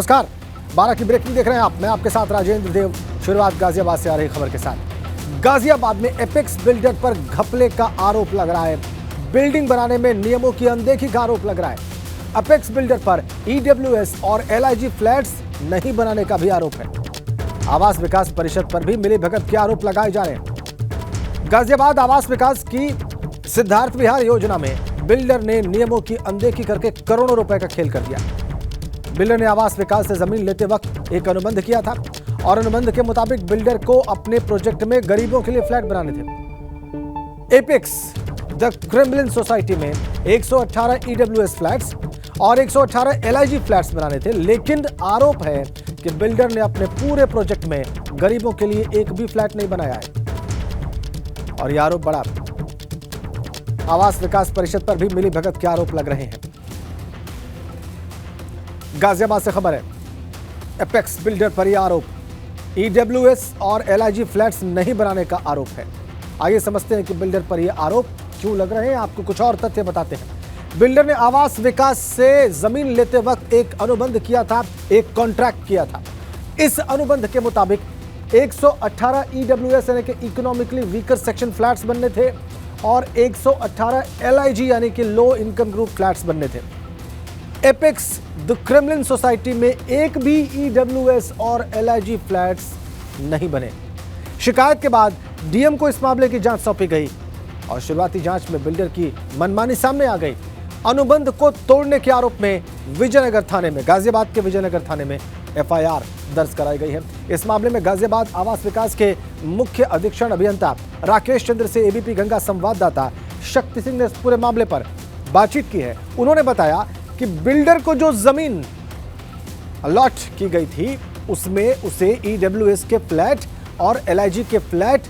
नमस्कार, 12 की ब्रेकिंग देख रहे हैं आप। मैं आपके साथ राजेंद्र देव। शुरुआत गाजियाबाद से आ रही खबर के साथ। गाजियाबाद में एपेक्स बिल्डर पर घपले का आरोप लग रहा है। बिल्डिंग बनाने में नियमों की अनदेखी का आरोप लग रहा है। एपेक्स बिल्डर पर ईडब्ल्यूएस और एलआईजी फ्लैट्स नहीं बनाने का भी आरोप है। आवास विकास परिषद पर भी मिलीभगत के आरोप लगाए जा रहे हैं। गाजियाबाद आवास विकास की सिद्धार्थ विहार योजना में बिल्डर ने नियमों की अनदेखी करके करोड़ों रुपए का खेल कर दिया। बिल्डर ने आवास विकास से जमीन लेते वक्त एक अनुबंध किया था और अनुबंध के मुताबिक बिल्डर को अपने प्रोजेक्ट में गरीबों के लिए फ्लैट बनाने थे। एपेक्स द क्रेमलिन सोसाइटी में 118 ईडब्ल्यूएस फ्लैट्स और 118 एलआईजी फ्लैट्स बनाने थे, लेकिन आरोप है कि बिल्डर ने अपने पूरे प्रोजेक्ट में गरीबों के लिए एक भी फ्लैट नहीं बनाया है। और यह आरोप बड़ा आवास विकास परिषद पर भी मिलीभगत के आरोप लग रहे हैं। गाजियाबाद से खबर है, एपेक्स बिल्डर पर यह आरोप, ईडब्ल्यूएस और एलआईजी फ्लैट्स नहीं बनाने का आरोप है। आइए समझते हैं कि बिल्डर पर यह आरोप क्यों लग रहे हैं। आपको कुछ और तथ्य बताते हैं। बिल्डर ने आवास विकास से जमीन लेते वक्त एक अनुबंध किया था, एक कॉन्ट्रैक्ट किया था। इस अनुबंध के मुताबिक 118 ईडब्ल्यूएस यानी कि इकोनॉमिकली वीकर सेक्शन फ्लैट्स बनने थे और 118 एलआईजी यानी कि लो इनकम ग्रुप फ्लैट्स बनने थे। एपेक्स द क्रेमलिन सोसाइटी में एक भी ईडब्ल्यूएस और एलआईजी फ्लैट्स नहीं बने। शिकायत के बाद डीएम को इस मामले की जांच सौंपी गई और शुरुआती जांच में बिल्डर की मनमानी सामने आ गई। अनुबंध को तोड़ने के आरोप में विजयनगर थाने में, गाजियाबाद के विजयनगर थाने में एफआईआर दर्ज कराई गई है। इस मामले में गाजियाबाद आवास विकास के मुख्य अधीक्षण अभियंता राकेश चंद्र से एबीपी गंगा संवाददाता शक्ति सिंह ने इस पूरे मामले पर बातचीत की है। उन्होंने बताया कि बिल्डर को जो जमीन अलॉट की गई थी उसमें उसे ईडब्ल्यूएस के फ्लैट और एलआईजी के फ्लैट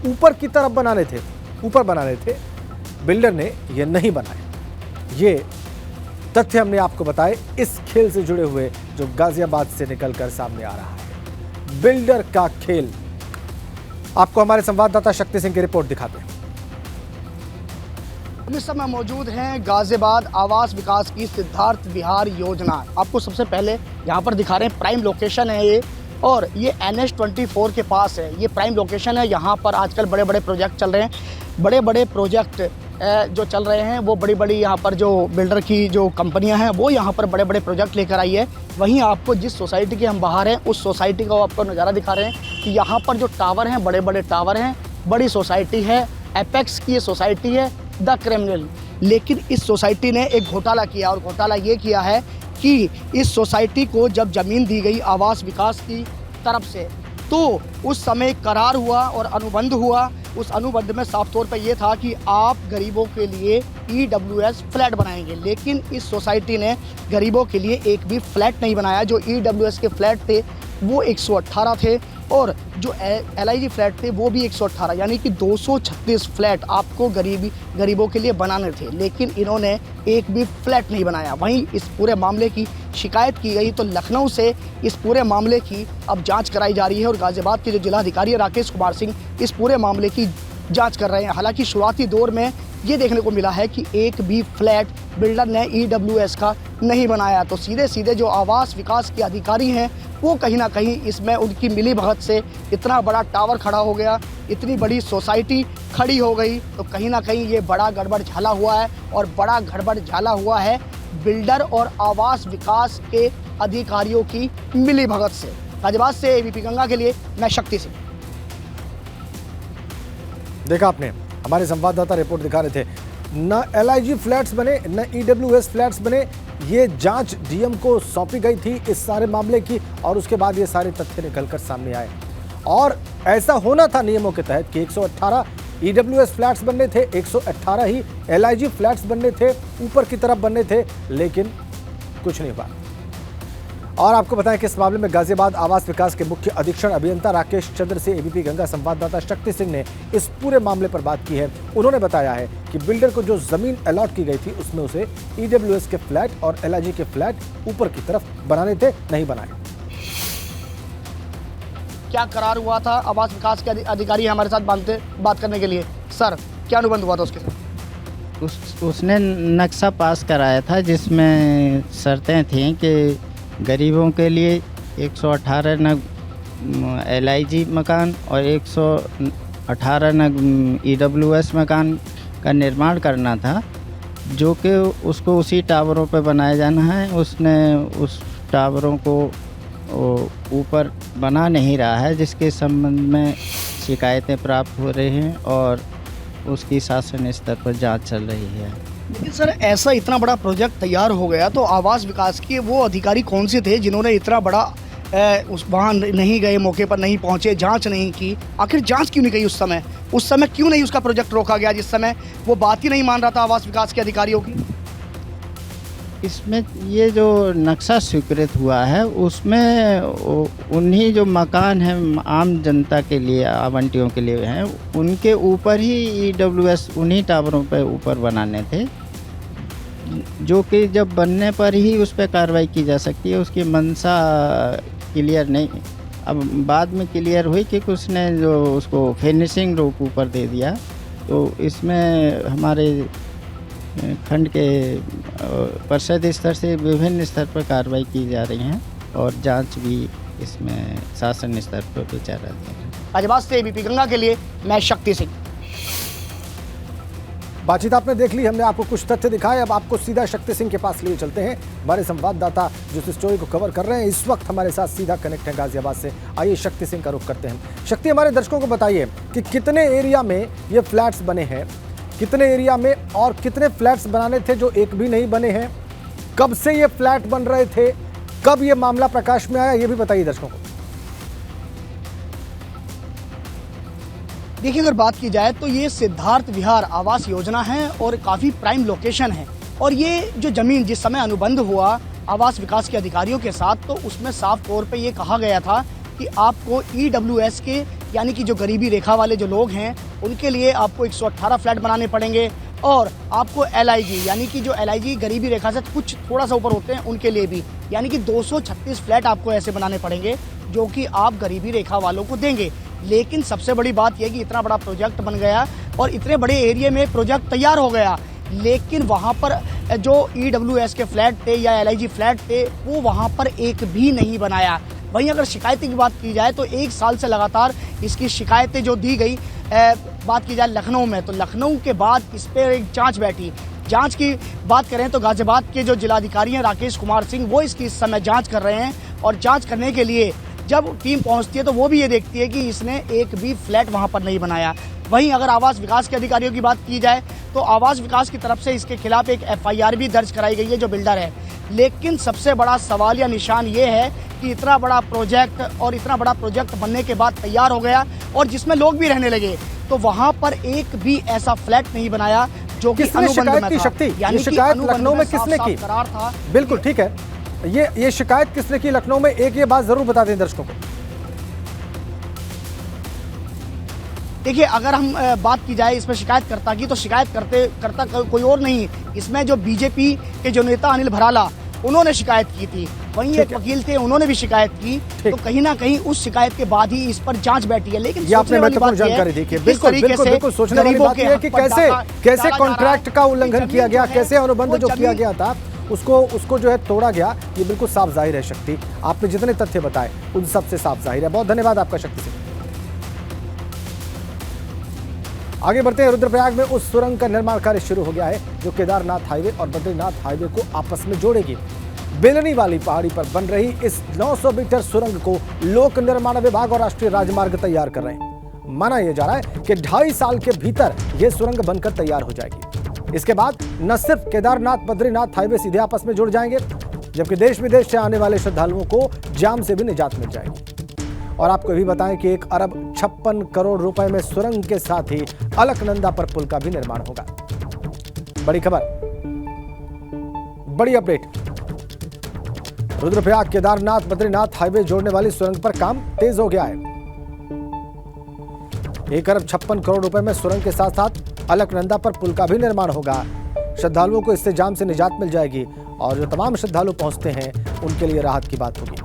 ऊपर की तरफ बनाने थे। बिल्डर ने ये नहीं बनाए। ये तथ्य हमने आपको बताए इस खेल से जुड़े हुए जो गाजियाबाद से निकलकर सामने आ रहा है। बिल्डर का खेल आपको हमारे संवाददाता शक्ति सिंह की रिपोर्ट दिखाते हैं। हम इस समय मौजूद हैं गाजियाबाद आवास विकास की सिद्धार्थ विहार योजना। आपको सबसे पहले यहाँ पर दिखा रहे हैं, प्राइम लोकेशन है ये, और ये NH24 के पास है। ये प्राइम लोकेशन है। यहाँ पर आजकल बड़े बड़े प्रोजेक्ट चल रहे हैं। बड़े बड़े प्रोजेक्ट जो चल रहे हैं वो बड़ी बड़ी यहाँ पर जो बिल्डर की जो कंपनियाँ हैं वो यहाँ पर बड़े बड़े प्रोजेक्ट लेकर आई है। वहीं आपको जिस सोसाइटी के हम बाहर हैं उस सोसाइटी का आपको नज़ारा दिखा रहे हैं कि यहाँ पर जो टावर हैं, बड़े बड़े टावर हैं, बड़ी सोसाइटी है। एपेक्स की ये सोसाइटी है द क्रिमिनल। लेकिन इस सोसाइटी ने एक घोटाला किया, और घोटाला ये किया है कि इस सोसाइटी को जब ज़मीन दी गई आवास विकास की तरफ से तो उस समय करार हुआ और अनुबंध हुआ। उस अनुबंध में साफ तौर पर यह था कि आप गरीबों के लिए ईडब्ल्यूएस फ्लैट बनाएंगे, लेकिन इस सोसाइटी ने गरीबों के लिए एक भी फ्लैट नहीं बनाया। जो ईडब्ल्यूएस के फ्लैट थे वो 118 थे और जो एलआईजी फ्लैट थे वो भी 118, यानी कि 236 फ्लैट आपको गरीबों के लिए बनाने थे, लेकिन इन्होंने एक भी फ्लैट नहीं बनाया। वहीं इस पूरे मामले की शिकायत की गई तो लखनऊ से इस पूरे मामले की अब जांच कराई जा रही है और गाजियाबाद के जो जिलाधिकारी है राकेश कुमार सिंह इस पूरे मामले की जांच कर रहे हैं। हालांकि शुरुआती दौर में ये देखने को मिला है कि एक भी फ्लैट बिल्डर ने ईडब्ल्यूएस का नहीं बनाया। तो सीधे सीधे जो आवास विकास के अधिकारी हैं वो कहीं ना कहीं इसमें उनकी मिलीभगत से इतना बड़ा टावर खड़ा हो गया, इतनी बड़ी सोसाइटी खड़ी हो गई, तो कहीं ना कहीं ये बड़ा गड़बड़ झाला हुआ है। और बड़ा गड़बड़ झाला हुआ है बिल्डर और आवास विकास के अधिकारियों की मिलीभगत से। गाजियाबाद से एबीपी गंगा के लिए मैं शक्ति सिंह। देखा आपने, हमारे संवाददाता रिपोर्ट दिखा रहे थे। न एलआईजी फ्लैट्स बने न ईडब्ल्यूएस फ्लैट्स बने। ये जांच डीएम को सौंपी गई थी इस सारे मामले की और उसके बाद ये सारे तथ्य निकलकर सामने आए। और ऐसा होना था नियमों के तहत कि 118 ईडब्ल्यूएस फ्लैट्स बनने थे, 118 ही एलआईजी फ्लैट्स बनने थे, ऊपर की तरफ बनने थे, लेकिन कुछ नहीं हुआ। और आपको बताएं कि इस मामले में गाजियाबाद आवास विकास के मुख्य अधीक्षण अभियंता राकेश चंद्र से एबीपी गंगा संवाददाता शक्ति सिंह ने इस पूरे मामले पर बात की है। उन्होंने बताया है कि बिल्डर को जो जमीन अलॉट की गई थी उसमें उसे ईडब्ल्यूएस के फ्लैट और एलआईजी के फ्लैट ऊपर की तरफ बनाने थे, नहीं बनाए। क्या करार हुआ था आवास विकास के अधिकारी हमारे साथ बात करने के लिए? सर, क्या अनुबंध हुआ था उसके साथ? उसने नक्शा पास कराया था जिसमें शर्तें थीं कि गरीबों के लिए 118 नग LIG मकान और 118 नग EWS मकान का निर्माण करना था, जो कि उसको उसी टावरों पर बनाया जाना है। उसने उस टावरों को ऊपर बना नहीं रहा है, जिसके संबंध में शिकायतें प्राप्त हो रही हैं और उसकी शासन स्तर पर जांच चल रही है। लेकिन सर, ऐसा इतना बड़ा प्रोजेक्ट तैयार हो गया तो आवास विकास के वो अधिकारी कौन से थे जिन्होंने इतना बड़ा उस वहाँ नहीं गए, मौके पर नहीं पहुँचे, जांच नहीं की? आखिर जांच क्यों नहीं की उस समय क्यों नहीं उसका प्रोजेक्ट रोका गया, जिस समय वो बात ही नहीं मान रहा था आवास विकास के अधिकारियों की? इसमें ये जो नक्शा स्वीकृत हुआ है उसमें उन्हीं जो मकान हैं आम जनता के लिए, आवंटियों के लिए हैं, उनके ऊपर ही EWS उन्हीं टावरों पे ऊपर बनाने थे, जो कि जब बनने पर ही उस पर कार्रवाई की जा सकती है। उसकी मंशा क्लियर नहीं, अब बाद में क्लियर हुई कि उसने जो उसको फिनिशिंग रूप ऊपर दे दिया। तो इसमें हमारे खंड के परिषद स्तर से विभिन्न स्तर पर कार्रवाई की जा रही हैं और जांच भी इसमें शासन स्तर पर विचाराधीन है। गाजियाबाद से ABP गंगा के लिए मैं शक्ति सिंह। बातचीत आपने देख ली, हमने आपको कुछ तथ्य दिखाए। अब आपको सीधा शक्ति सिंह के पास लिए चलते हैं। हमारे संवाददाता जो इस स्टोरी को कवर कर रहे हैं इस वक्त हमारे साथ सीधा कनेक्ट है गाजियाबाद से। आइए शक्ति सिंह का रुख करते हैं। शक्ति, हमारे दर्शकों को बताइए कि कितने एरिया में ये फ्लैट्स बने हैं, कितने एरिया में और कितने फ्लैट्स बनाने थे जो एक भी नहीं बने हैं, कब से ये फ्लैट बन रहे थे, कब ये मामला प्रकाश में आया, ये भी बताइए दर्शकों को। देखिए, अगर बात की जाए तो ये सिद्धार्थ विहार आवास योजना है और काफ़ी प्राइम लोकेशन है। और ये जो ज़मीन जिस समय अनुबंध हुआ आवास विकास के अधिकारियों के साथ, तो उसमें साफ तौर पे ये कहा गया था कि आपको EWS के यानी कि जो गरीबी रेखा वाले जो लोग हैं उनके लिए आपको 118 फ्लैट बनाने पड़ेंगे और आपको LIG यानी कि जो LIG गरीबी रेखा से कुछ थोड़ा सा ऊपर होते हैं उनके लिए भी यानी कि 236 फ्लैट आपको ऐसे बनाने पड़ेंगे जो कि आप गरीबी रेखा वालों को देंगे। लेकिन सबसे बड़ी बात यह कि इतना बड़ा प्रोजेक्ट बन गया और इतने बड़े एरिया में प्रोजेक्ट तैयार हो गया, लेकिन वहाँ पर जो EWS के फ्लैट थे या LIG फ्लैट थे वो वहाँ पर एक भी नहीं बनाया। वहीं अगर शिकायतें की बात की जाए तो 1 साल से लगातार इसकी शिकायतें जो दी गई, बात की जाए लखनऊ में, तो लखनऊ के बाद इस पर एक जांच बैठी। जांच की बात करें तो गाजियाबाद के जो जिलाधिकारी हैं राकेश कुमार सिंह, वो इसकी इस समय जांच कर रहे हैं और जांच करने के लिए जब टीम पहुंचती है तो वो भी ये देखती है कि इसने एक भी फ्लैट वहां पर नहीं बनाया। वहीं अगर आवास विकास के अधिकारियों की बात की जाए तो आवास विकास की तरफ से इसके खिलाफ एक FIR भी दर्ज कराई गई है जो बिल्डर है। लेकिन सबसे बड़ा सवाल या निशान ये है कि इतना बड़ा प्रोजेक्ट बनने के बाद तैयार हो गया और जिसमें लोग भी रहने लगे, तो वहां पर एक भी ऐसा फ्लैट नहीं बनाया जो कि अनुबंध में था। शक्ति, ये शिकायत लखनऊ में किसने की? करार था। बिल्कुल ठीक है, ये शिकायत किसने की लखनऊ में, एक ये बात जरूर बता दें दर्शकों को। देखिए, अगर हम बात की जाए इसमें शिकायतकर्ता की, तो शिकायतकर्ता कोई और नहीं, इसमें जो BJP के जो नेता अनिल भराला उन्होंने शिकायत की थी। वहीं एक वकील थे, उन्होंने भी शिकायत की। तो कहीं ना कहीं उस शिकायत के बाद ही इस पर जांच बैठी है। लेकिन ये आपने महत्वपूर्ण जानकारी दी है। बिल्कुल सोचने वाली बात है कि कैसे कॉन्ट्रैक्ट का उल्लंघन किया गया, कैसे अनुबंध जो किया गया था उसको जो है तोड़ा गया, ये बिल्कुल साफ जाहिर है। शक्ति, आपने जितने तथ्य बताए उन सबसे साफ जाहिर है। बहुत धन्यवाद आपका शक्ति सिंह। आगे बढ़ते हैं। रुद्रप्रयाग में उस सुरंग का निर्माण कार्य शुरू हो गया है जो केदारनाथ हाईवे और बद्रीनाथ हाईवे को आपस में जोड़ेगी। बेलनी वाली पहाड़ी पर बन रही इस 900 मीटर सुरंग को लोक निर्माण विभाग और राष्ट्रीय राजमार्ग तैयार कर रहे हैं। माना यह जा रहा है कि 2.5 साल के भीतर यह सुरंग बनकर तैयार हो जाएगी। इसके बाद न सिर्फ केदारनाथ बद्रीनाथ हाईवे सीधे आपस में जुड़ जाएंगे, जबकि देश विदेश से आने वाले श्रद्धालुओं को जाम से भी निजात मिल जाएगी। और आपको भी बताएं कि 1 अरब 56 करोड़ रुपए में सुरंग के साथ ही अलकनंदा पर पुल का भी निर्माण होगा। बड़ी खबर, बड़ी अपडेट। रुद्रप्रयाग केदारनाथ बद्रीनाथ हाईवे जोड़ने वाली सुरंग पर काम तेज हो गया है। 1 अरब 56 करोड़ रुपए में सुरंग के साथ साथ अलकनंदा पर पुल का भी निर्माण होगा। श्रद्धालुओं को इससे जाम से निजात मिल जाएगी और जो तमाम श्रद्धालु पहुंचते हैं उनके लिए राहत की बात होगी।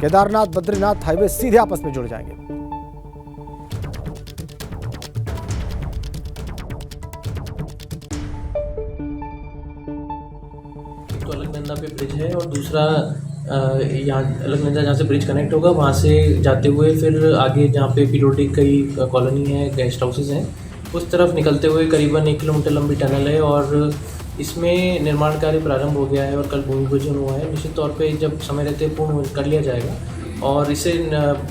केदारनाथ बद्रीनाथ हाईवे सीधे आपस में जुड़ जाएंगे। एक तो अलकनंदा पे ब्रिज है और दूसरा यहाँ अलकनंदा जहाँ से ब्रिज कनेक्ट होगा वहाँ से जाते हुए फिर आगे जहाँ पे पीरियोडिक कई कॉलोनी है, गेस्ट हाउसेज हैं, उस तरफ निकलते हुए करीबन 1 किलोमीटर लंबी टनल है और इसमें निर्माण कार्य प्रारंभ हो गया है और कल भूमि पूजन हुआ है। निश्चित तौर पे जब समय रहते पूर्ण कर लिया जाएगा और इससे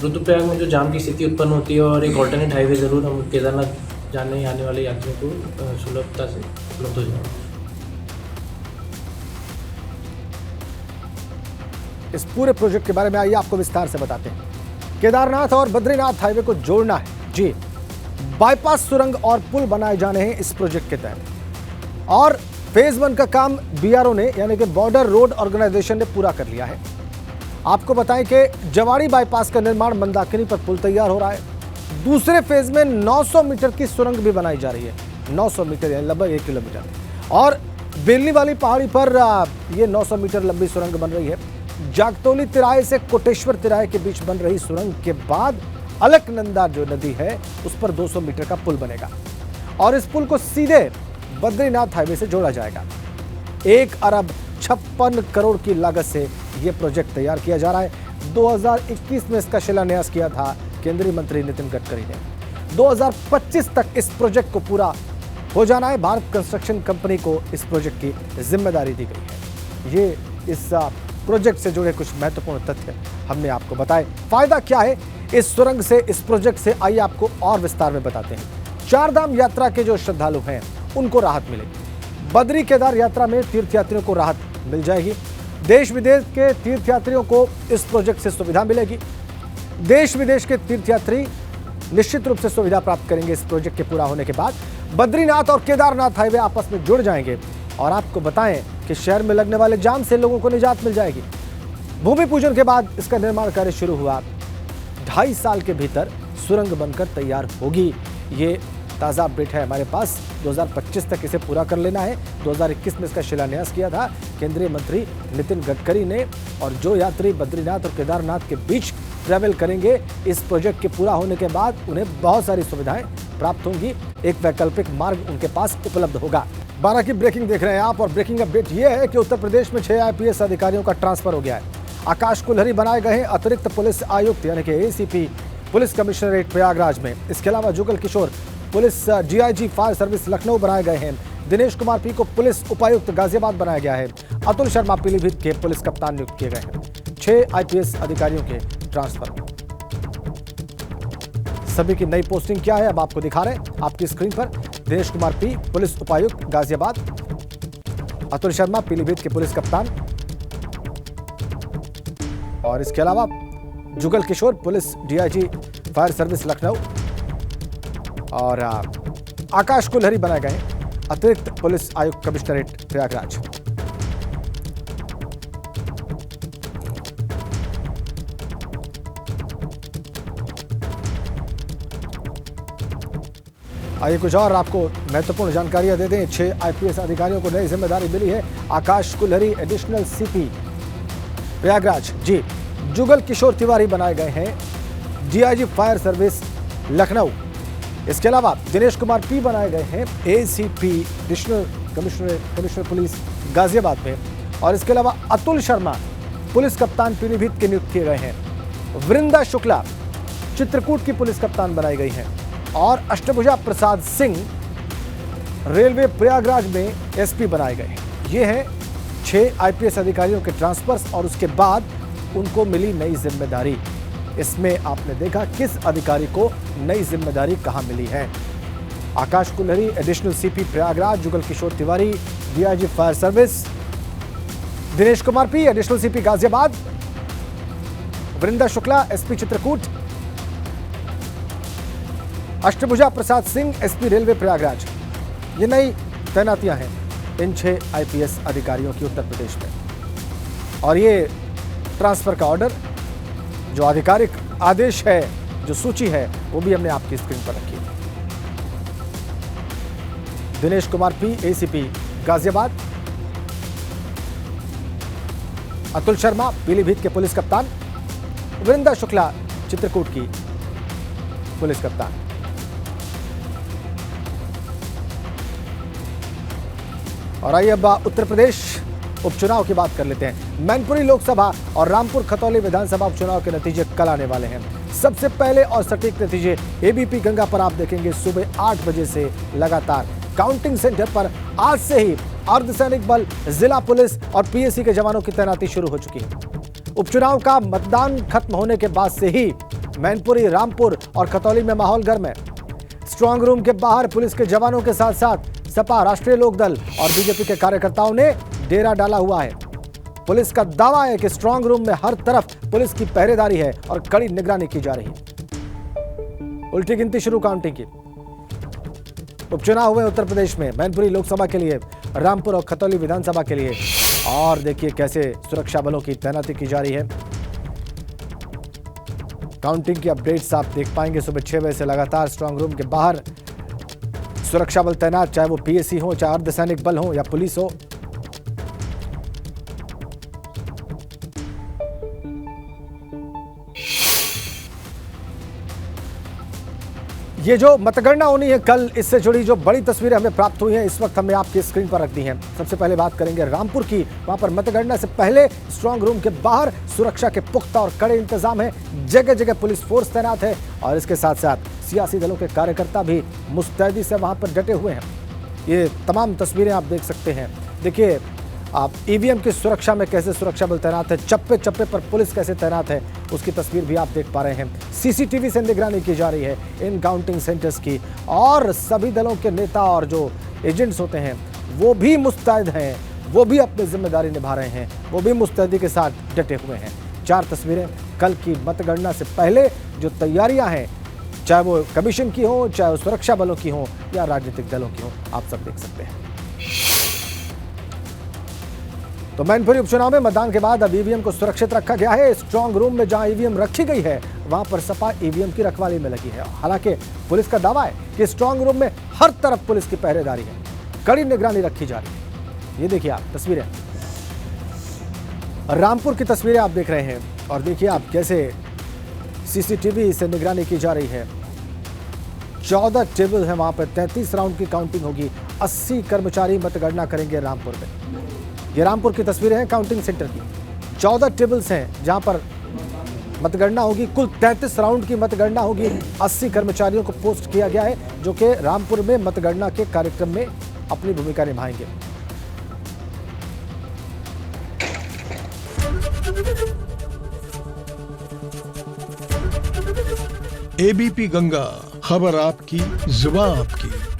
रुद्रप्रयाग में जो जाम की स्थिति उत्पन्न होती है और एक ऑल्टरनेट हाईवे ज़रूर हम केदारनाथ जाने आने वाले यात्रियों को सुलभता से उपलब्ध हो जाएगा। इस पूरे प्रोजेक्ट के बारे में आइए आपको विस्तार से बताते हैं। केदारनाथ और बद्रीनाथ हाईवे को जोड़ना है जी। बाईपास सुरंग और पुल बनाए जाने हैं इस प्रोजेक्ट के तहत और फेज 1 का काम बीआरओ ने यानी कि बॉर्डर रोड ऑर्गेनाइजेशन ने पूरा कर लिया है। आपको बताएं कि जवाड़ी बाईपास का निर्माण मंदाकिनी पर पुल तैयार हो रहा है। दूसरे फेज में 900 मीटर की सुरंग भी बनाई जा रही है। 900 मीटर यानी लगभग 1 किलोमीटर और बेलनी वाली पहाड़ी पर ये 900 मीटर लंबी सुरंग बन रही है। जागतौली तिराहे से कोटेश्वर तिराहे के बीच बन रही सुरंग के बाद अलकनंदा जो नदी है उस पर 200 मीटर का पुल बनेगा और इस पुल को सीधे बद्रीनाथ हाईवे से जोड़ा जाएगा। 1 अरब 56 करोड़ की लागत से यह प्रोजेक्ट तैयार किया जा रहा है। 2021 में इसका शिलान्यास किया था केंद्रीय मंत्री नितिन गडकरी ने। 2025 तक इस प्रोजेक्ट को पूरा हो जाना है। भारत कंस्ट्रक्शन कंपनी को इस प्रोजेक्ट की जिम्मेदारी दी गई है। ये इस प्रोजेक्ट से जुड़े कुछ महत्वपूर्ण तथ्य हमने आपको बताए। फायदा क्या है इस सुरंग से, इस प्रोजेक्ट से, आइए आपको और विस्तार में बताते हैं। 4 धाम यात्रा के जो श्रद्धालु हैं उनको राहत मिलेगी। बद्री केदार यात्रा में तीर्थयात्रियों को राहत मिल जाएगी। देश विदेश के तीर्थयात्रियों को इस प्रोजेक्ट से सुविधा मिलेगी। देश विदेश के तीर्थयात्री निश्चित रूप से सुविधा प्राप्त करेंगे इस प्रोजेक्ट के पूरा होने के बाद। बद्रीनाथ और केदारनाथ हाईवे आपस में जुड़ जाएंगे और आपको बताएं कि शहर में लगने वाले जाम से लोगों को निजात मिल जाएगी। भूमि पूजन के बाद इसका निर्माण कार्य शुरू हुआ। 2.5 साल के भीतर सुरंग बनकर तैयार होगी। ये ताज़ा अपडेट है हमारे पास। 2025 तक इसे पूरा कर लेना है। 2021 में इसका शिलान्यास किया था केंद्रीय मंत्री नितिन गडकरी ने और जो यात्री बद्रीनाथ और केदारनाथ के बीच ट्रैवल करेंगे इस प्रोजेक्ट के पूरा होने के बाद उन्हें बहुत सारी सुविधाएं प्राप्त होंगी। एक वैकल्पिक मार्ग उनके पास उपलब्ध होगा। 12 की ब्रेकिंग देख रहे हैं आप और ब्रेकिंग अपडेट ये है कि उत्तर प्रदेश में 6 IPS अधिकारियों का ट्रांसफर हो गया है। आकाश कुल्हरी बनाए गए हैं अतिरिक्त पुलिस आयुक्त यानी कि ACP पुलिस कमिश्नरेट प्रयागराज में। इसके अलावा Jugal Kishore police DIG fire service Lucknow बनाए गए हैं। दिनेश कुमार P को पुलिस उपायुक्त गाजियाबाद बनाया गया है। अतुल शर्मा पीलीभीत के पुलिस कप्तान नियुक्त किए गए हैं। 6 IPS अधिकारियों के ट्रांसफर। सभी की नई पोस्टिंग क्या है अब आपको दिखा रहे हैं आपकी स्क्रीन पर। दिनेश कुमार P पुलिस उपायुक्त गाजियाबाद, अतुल शर्मा पीलीभीत के पुलिस कप्तान और इसके अलावा Jugal Kishore police DIG fire service Lucknow और आकाश कुल्हरी बनाए गए अतिरिक्त पुलिस आयुक्त कमिश्नरेट प्रयागराज। आइए कुछ और आपको महत्वपूर्ण जानकारियां दे दें। 6 IPS अधिकारियों को नई जिम्मेदारी मिली है। आकाश कुल्हरी एडिशनल CP प्रयागराज जी। जुगल किशोर तिवारी बनाए गए हैं DIG फायर सर्विस लखनऊ। इसके अलावा दिनेश कुमार P बनाए गए हैं ACP additional commissioner police Ghaziabad में और इसके अलावा अतुल शर्मा पुलिस कप्तान पीलीभीत के नियुक्त किए गए हैं। वृंदा शुक्ला चित्रकूट की पुलिस कप्तान बनाई गई हैं और अष्टभुजा प्रसाद सिंह रेलवे प्रयागराज में SP बनाए गए हैं। ये हैं 6 IPS अधिकारियों के ट्रांसफर्स और उसके बाद उनको मिली नई जिम्मेदारी। इसमें आपने देखा किस अधिकारी को नई जिम्मेदारी कहां मिली है। Akash Kulhari additional CP Prayagraj, Jugal Kishore Tiwari DIG fire service, Dinesh Kumar P additional CP Ghaziabad, Vrinda Shukla SP Chitrakoot, Ashtabhuja Prasad Singh SP railway Prayagraj. ये नई तैनातियां हैं इन 6 IPS अधिकारियों की उत्तर प्रदेश में और ये ट्रांसफर का ऑर्डर जो आधिकारिक आदेश है, जो सूची है, वो भी हमने आपकी स्क्रीन पर रखी है। दिनेश कुमार P ACP गाजियाबाद, अतुल शर्मा पीलीभीत के पुलिस कप्तान, वृंदा शुक्ला चित्रकूट की पुलिस कप्तान। और आइए अब उत्तर प्रदेश उपचुनाव की बात कर लेते हैं। मैनपुरी लोकसभा और रामपुर खतौली विधानसभा उपचुनाव के नतीजे कल आने वाले हैं। सबसे पहले और सटीक नतीजे एबीपी गंगा पर आप देखेंगे सुबह 8 बजे से लगातार। काउंटिंग सेंटर पर आज से ही अर्धसैनिक बल, जिला पुलिस और पीएसी के जवानों की तैनाती शुरू हो चुकी है। उपचुनाव का मतदान खत्म होने के बाद से ही मैनपुरी, रामपुर और खतौली में माहौल गर्म है। स्ट्रांग रूम के बाहर पुलिस के जवानों के साथ साथ सपा, राष्ट्रीय लोकदल और बीजेपी के कार्यकर्ताओं ने डेरा डाला हुआ है। पुलिस का दावा है कि स्ट्रांग रूम में हर तरफ पुलिस की पहरेदारी है और कड़ी निगरानी की जा रही है। उल्टी गिनती शुरू काउंटिंग की। उपचुनाव हुए उत्तर प्रदेश में, मैनपुरी लोकसभा के लिए, रामपुर और खतौली विधानसभा के लिए। और देखिए कैसे सुरक्षा बलों की तैनाती की जा रही है। काउंटिंग की अपडेट्स आप देख पाएंगे सुबह 6 बजे से लगातार स्ट्रांग रूम के बाहर सुरक्षा बल तैनात, चाहे वो पीएसी हो, चाहे अर्धसैनिक बल हो या पुलिस हो। ये जो मतगणना होनी है कल, इससे जुड़ी जो बड़ी तस्वीरें हमें प्राप्त हुई हैं इस वक्त हमने आपकी स्क्रीन पर रख दी हैं। सबसे पहले बात करेंगे रामपुर की। वहां पर मतगणना से पहले स्ट्रांग रूम के बाहर सुरक्षा के पुख्ता और कड़े इंतजाम है। जगह जगह पुलिस फोर्स तैनात है और इसके साथ साथ सियासी दलों के कार्यकर्ता भी मुस्तैदी से वहां पर डटे हुए हैं। ये तमाम तस्वीरें आप देख सकते हैं। देखिए आप ईवीएम की सुरक्षा में कैसे सुरक्षा बल तैनात है, चप्पे चप्पे पर पुलिस कैसे तैनात है, उसकी तस्वीर भी आप देख पा रहे हैं। सीसीटीवी से निगरानी की जा रही है इन काउंटिंग सेंटर्स की और सभी दलों के नेता और जो एजेंट्स होते हैं वो भी मुस्तैद हैं, वो भी अपनी जिम्मेदारी निभा रहे हैं, वो भी मुस्तैदी के साथ डटे हुए हैं। 4 तस्वीरें कल की मतगणना से पहले जो तैयारियां हैं, चाहे वो कमीशन की हो, चाहे वो सुरक्षा बलों की हो या राजनीतिक दलों की हो, आप सब देख सकते हैं। तो मैनपुरी उपचुनाव में मतदान के बाद अब ईवीएम को सुरक्षित रखा गया है। स्ट्रांग रूम में जहां ईवीएम रखी गई है वहां पर सपा ईवीएम की रखवाली में लगी है। हालांकि पुलिस का दावा है कि स्ट्रांग रूम में हर तरफ पुलिस की पहरेदारी है, कड़ी निगरानी रखी जा रही है। ये देखिए आप तस्वीरें, रामपुर की तस्वीरें आप देख रहे हैं और देखिए आप कैसे सीसीटीवी से निगरानी की जा रही है। 14 टेबल है वहां पर, 33 राउंड की काउंटिंग होगी। 80 कर्मचारी मतगणना करेंगे रामपुर में। ये रामपुर की तस्वीरें हैं काउंटिंग सेंटर की। 14 टेबल्स हैं जहां पर मतगणना होगी। कुल 33 राउंड की मतगणना होगी। 80 कर्मचारियों को पोस्ट किया गया है जो कि रामपुर में मतगणना के कार्यक्रम में अपनी भूमिका निभाएंगे। एबीपी गंगा, खबर आपकी, जुबान आपकी।